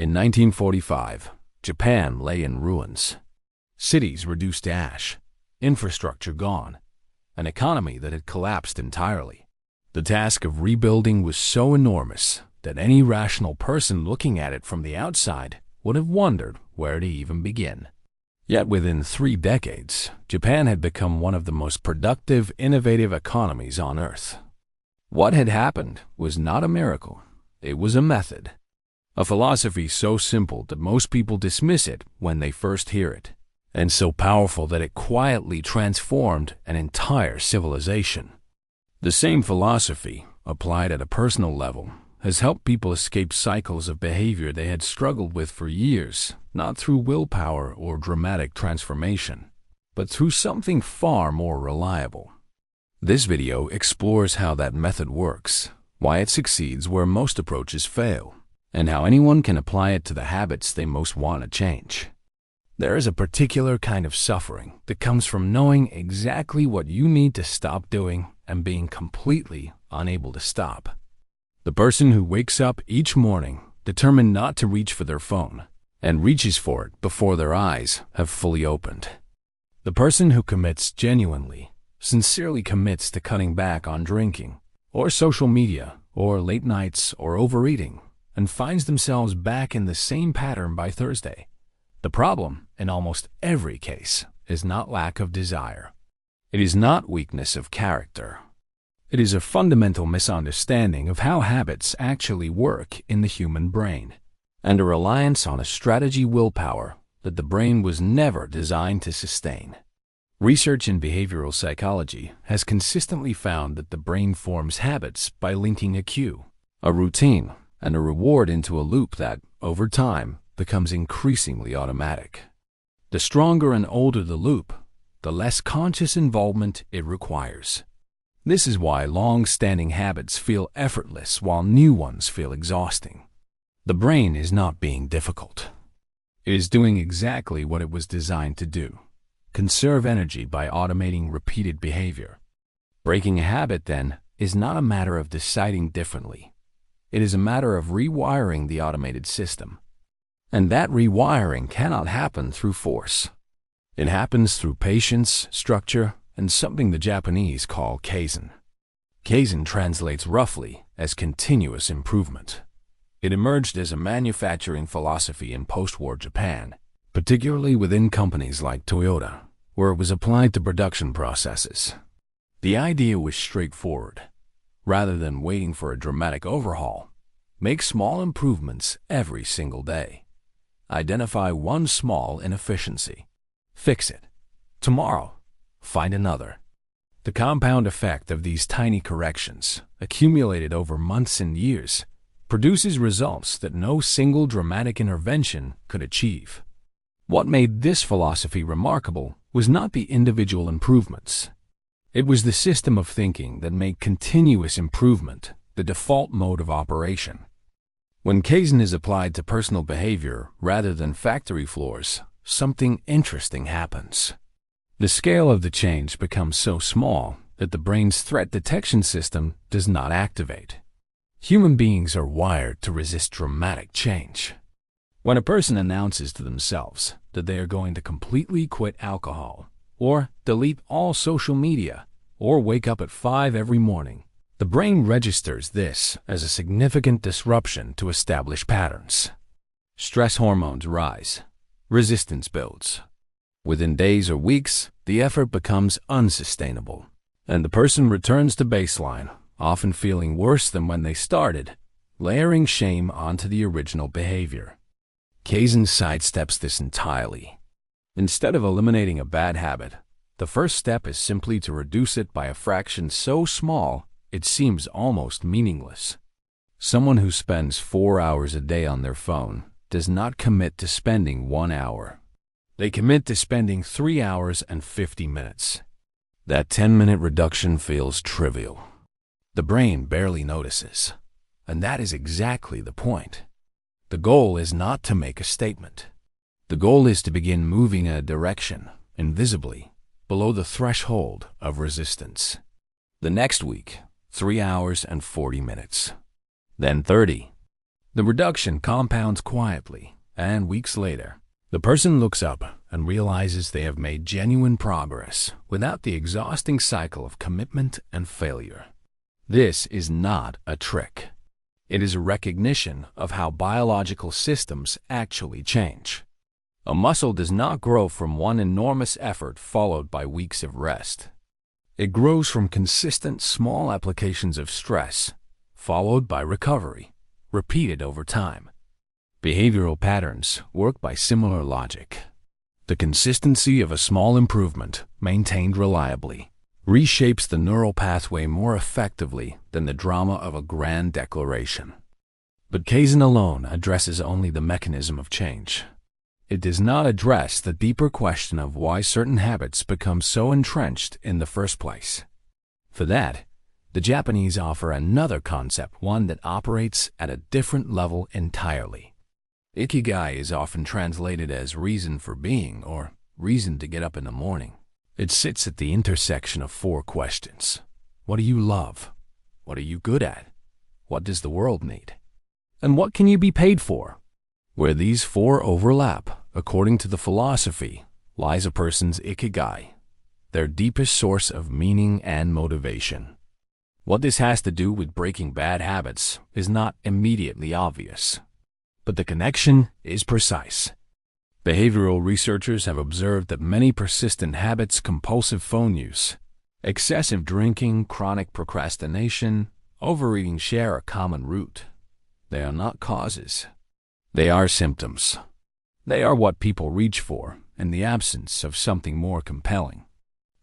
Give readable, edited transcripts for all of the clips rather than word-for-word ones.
In 1945, Japan lay in ruins. Cities reduced to ash, infrastructure gone, an economy that had collapsed entirely. The task of rebuilding was so enormous that any rational person looking at it from the outside would have wondered where to even begin. Yet within 3 decades, Japan had become one of the most productive, innovative economies on Earth. What had happened was not a miracle, it was a method. A philosophy so simple that most people dismiss it when they first hear it, and so powerful that it quietly transformed an entire civilization. The same philosophy, applied at a personal level, has helped people escape cycles of behavior they had struggled with for years, not through willpower or dramatic transformation, but through something far more reliable. This video explores how that method works, why it succeeds where most approaches fail, and how anyone can apply it to the habits they most want to change. There is a particular kind of suffering that comes from knowing exactly what you need to stop doing and being completely unable to stop. The person who wakes up each morning determined not to reach for their phone and reaches for it before their eyes have fully opened. The person who commits genuinely, sincerely commits to cutting back on drinking, or social media, or late nights, or overeating, and finds themselves back in the same pattern by Thursday. The problem, in almost every case, is not lack of desire. It is not weakness of character. It is a fundamental misunderstanding of how habits actually work in the human brain, and a reliance on a strategy willpower that the brain was never designed to sustain. Research in behavioral psychology has consistently found that the brain forms habits by linking a cue, a routine, and a reward into a loop that, over time, becomes increasingly automatic. The stronger and older the loop, the less conscious involvement it requires. This is why long-standing habits feel effortless while new ones feel exhausting. The brain is not being difficult. It is doing exactly what it was designed to do: conserve energy by automating repeated behavior. Breaking a habit, then, is not a matter of deciding differently. It is a matter of rewiring the automated system. And that rewiring cannot happen through force. It happens through patience, structure, and something the Japanese call Kaizen. Kaizen translates roughly as continuous improvement. It emerged as a manufacturing philosophy in post-war Japan, particularly within companies like Toyota, where it was applied to production processes. The idea was straightforward. Rather than waiting for a dramatic overhaul, make small improvements every single day. Identify one small inefficiency. Fix it. Tomorrow, find another. The compound effect of these tiny corrections, accumulated over months and years, produces results that no single dramatic intervention could achieve. What made this philosophy remarkable was not the individual improvements. It was the system of thinking that made continuous improvement the default mode of operation. When Kaizen is applied to personal behavior rather than factory floors, something interesting happens. The scale of the change becomes so small that the brain's threat detection system does not activate. Human beings are wired to resist dramatic change. When a person announces to themselves that they are going to completely quit alcohol, or delete all social media, or wake up at 5 every morning, the brain registers this as a significant disruption to established patterns. Stress hormones rise. Resistance builds. Within days or weeks, the effort becomes unsustainable, and the person returns to baseline, often feeling worse than when they started, layering shame onto the original behavior. Kaizen sidesteps this entirely. Instead of eliminating a bad habit, the first step is simply to reduce it by a fraction so small it seems almost meaningless. Someone who spends 4 hours a day on their phone does not commit to spending 1 hour. They commit to spending 3 hours and 50 minutes. That 10-minute reduction feels trivial. The brain barely notices, and that is exactly the point. The goal is not to make a statement. The goal is to begin moving in a direction, invisibly, below the threshold of resistance. The next week, 3 hours and 40 minutes. Then 30. The reduction compounds quietly, and weeks later, the person looks up and realizes they have made genuine progress without the exhausting cycle of commitment and failure. This is not a trick. It is a recognition of how biological systems actually change. A muscle does not grow from one enormous effort followed by weeks of rest. It grows from consistent small applications of stress, followed by recovery, repeated over time. Behavioral patterns work by similar logic. The consistency of a small improvement, maintained reliably, reshapes the neural pathway more effectively than the drama of a grand declaration. But Kaizen alone addresses only the mechanism of change. It does not address the deeper question of why certain habits become so entrenched in the first place. For that, the Japanese offer another concept, one that operates at a different level entirely. Ikigai is often translated as reason for being or reason to get up in the morning. It sits at the intersection of four questions. What do you love? What are you good at? What does the world need? And what can you be paid for? Where these four overlap, according to the philosophy, lies a person's Ikigai, their deepest source of meaning and motivation. What this has to do with breaking bad habits is not immediately obvious, but the connection is precise. Behavioral researchers have observed that many persistent habits, compulsive phone use, excessive drinking, chronic procrastination, overeating share a common root. They are not causes. They are symptoms. They are what people reach for in the absence of something more compelling.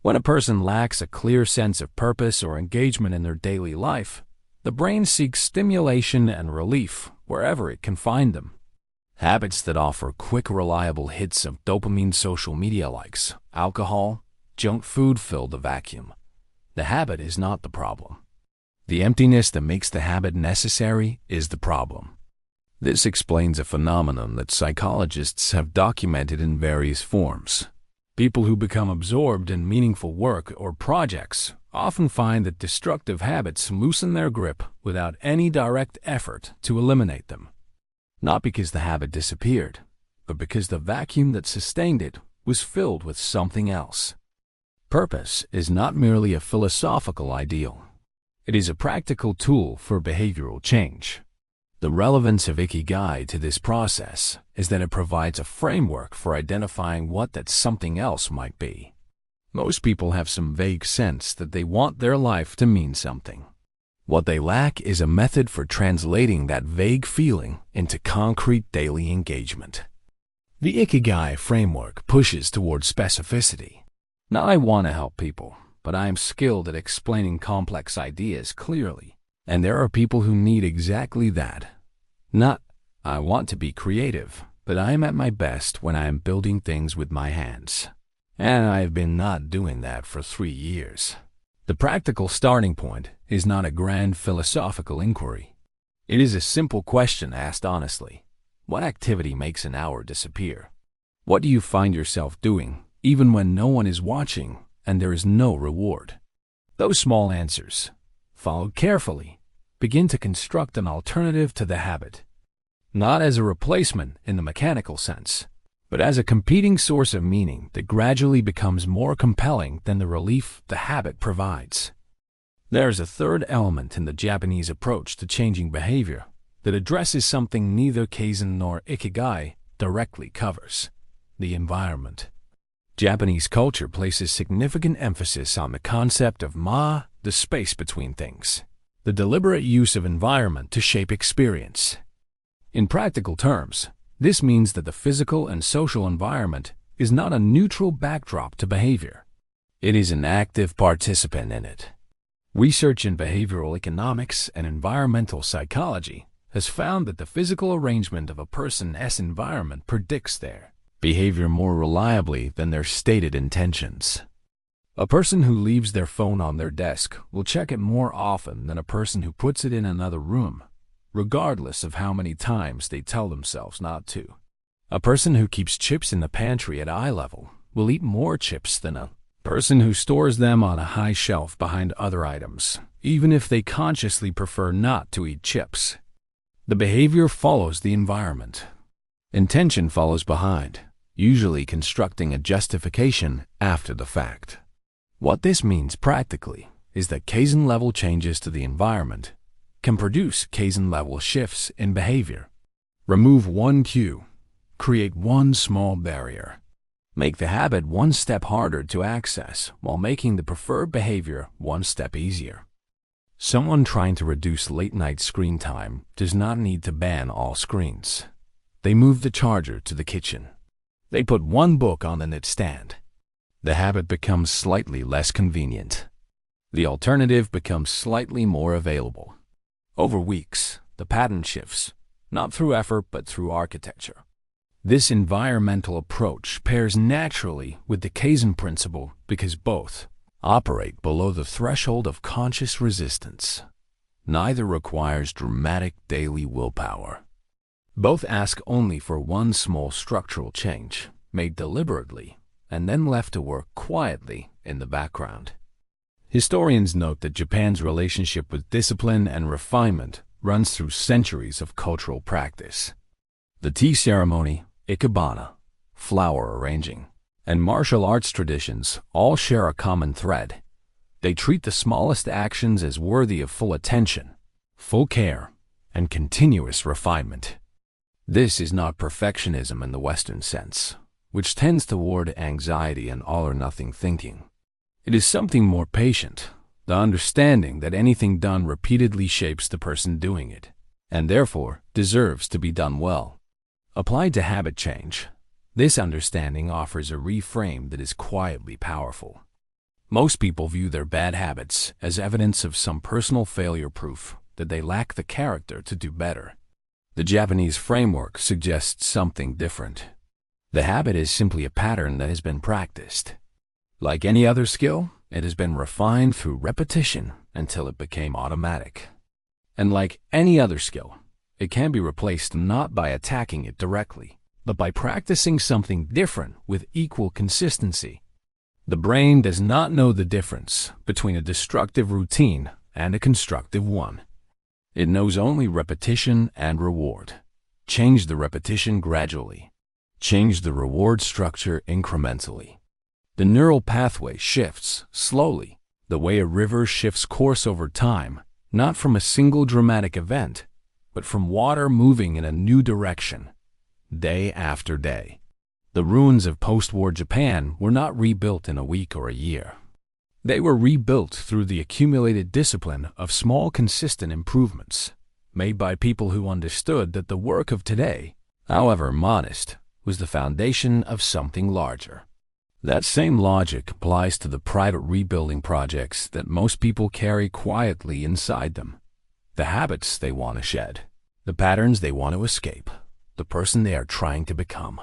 When a person lacks a clear sense of purpose or engagement in their daily life, the brain seeks stimulation and relief wherever it can find them. Habits that offer quick, reliable hits of dopamine, social media likes, alcohol, junk food fill the vacuum. The habit is not the problem. The emptiness that makes the habit necessary is the problem. This explains a phenomenon that psychologists have documented in various forms. People who become absorbed in meaningful work or projects often find that destructive habits loosen their grip without any direct effort to eliminate them. Not because the habit disappeared, but because the vacuum that sustained it was filled with something else. Purpose is not merely a philosophical ideal. It is a practical tool for behavioral change. The relevance of Ikigai to this process is that it provides a framework for identifying what that something else might be. Most people have some vague sense that they want their life to mean something. What they lack is a method for translating that vague feeling into concrete daily engagement. The Ikigai framework pushes towards specificity. Now, I want to help people, but I am skilled at explaining complex ideas clearly. And there are people who need exactly that. Not, I want to be creative, but I am at my best when I am building things with my hands. And I have been not doing that for 3 years. The practical starting point is not a grand philosophical inquiry. It is a simple question asked honestly. What activity makes an hour disappear? What do you find yourself doing, even when no one is watching and there is no reward? Those small answers, followed carefully, begin to construct an alternative to the habit. Not as a replacement in the mechanical sense, but as a competing source of meaning that gradually becomes more compelling than the relief the habit provides. There's a third element in the Japanese approach to changing behavior that addresses something neither Kaizen nor Ikigai directly covers: the environment. Japanese culture places significant emphasis on the concept of the space between things, the deliberate use of environment to shape experience. In practical terms, this means that the physical and social environment is not a neutral backdrop to behavior. It is an active participant in it. Research in behavioral economics and environmental psychology has found that the physical arrangement of a person's environment predicts their behavior more reliably than their stated intentions. A person who leaves their phone on their desk will check it more often than a person who puts it in another room, regardless of how many times they tell themselves not to. A person who keeps chips in the pantry at eye level will eat more chips than a person who stores them on a high shelf behind other items, even if they consciously prefer not to eat chips. The behavior follows the environment. Intention follows behind, usually constructing a justification after the fact. What this means practically is that Kaizen level changes to the environment can produce Kaizen level shifts in behavior. Remove one cue, create one small barrier. Make the habit one step harder to access while making the preferred behavior one step easier. Someone trying to reduce late-night screen time does not need to ban all screens. They move the charger to the kitchen. They put one book on the nightstand. The habit becomes slightly less convenient. The alternative becomes slightly more available. Over weeks, the pattern shifts, not through effort but through architecture. This environmental approach pairs naturally with the Kaizen principle because both operate below the threshold of conscious resistance. Neither requires dramatic daily willpower. Both ask only for one small structural change, made deliberately, and then left to work quietly in the background. Historians note that Japan's relationship with discipline and refinement runs through centuries of cultural practice. The tea ceremony, ikebana, flower arranging, and martial arts traditions all share a common thread. They treat the smallest actions as worthy of full attention, full care, and continuous refinement. This is not perfectionism in the Western sense, which tends toward anxiety and all-or-nothing thinking. It is something more patient, the understanding that anything done repeatedly shapes the person doing it, and therefore deserves to be done well. Applied to habit change, this understanding offers a reframe that is quietly powerful. Most people view their bad habits as evidence of some personal failure, proof that they lack the character to do better. The Japanese framework suggests something different. The habit is simply a pattern that has been practiced. Like any other skill, it has been refined through repetition until it became automatic. And like any other skill, it can be replaced not by attacking it directly, but by practicing something different with equal consistency. The brain does not know the difference between a destructive routine and a constructive one. It knows only repetition and reward. Change the repetition gradually. Change the reward structure incrementally. The neural pathway shifts slowly, the way a river shifts course over time, not from a single dramatic event, but from water moving in a new direction, day after day. The ruins of post-war Japan were not rebuilt in a week or a year. They were rebuilt through the accumulated discipline of small, consistent improvements, made by people who understood that the work of today, however modest, was the foundation of something larger. That same logic applies to the private rebuilding projects that most people carry quietly inside them. The habits they want to shed, the patterns they want to escape, the person they are trying to become.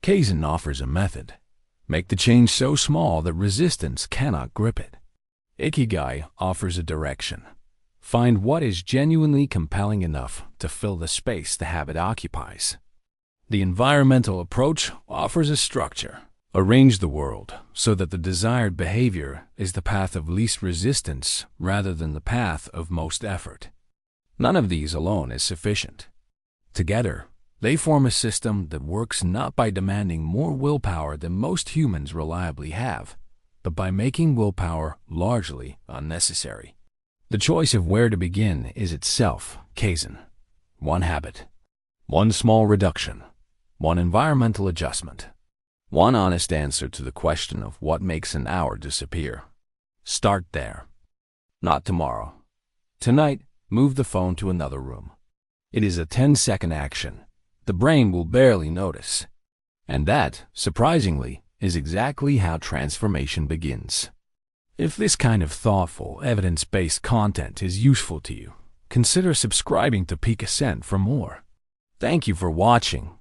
Kaizen offers a method. Make the change so small that resistance cannot grip it. Ikigai offers a direction. Find what is genuinely compelling enough to fill the space the habit occupies. The environmental approach offers a structure. Arrange the world so that the desired behavior is the path of least resistance rather than the path of most effort. None of these alone is sufficient. Together, they form a system that works not by demanding more willpower than most humans reliably have, but by making willpower largely unnecessary. The choice of where to begin is itself Kaizen. One habit, one small reduction, one environmental adjustment. One honest answer to the question of what makes an hour disappear. Start there. Not tomorrow. Tonight, move the phone to another room. It is a 10-second action. The brain will barely notice. And that, surprisingly, is exactly how transformation begins. If this kind of thoughtful, evidence-based content is useful to you, consider subscribing to Ascent for more. Thank you for watching.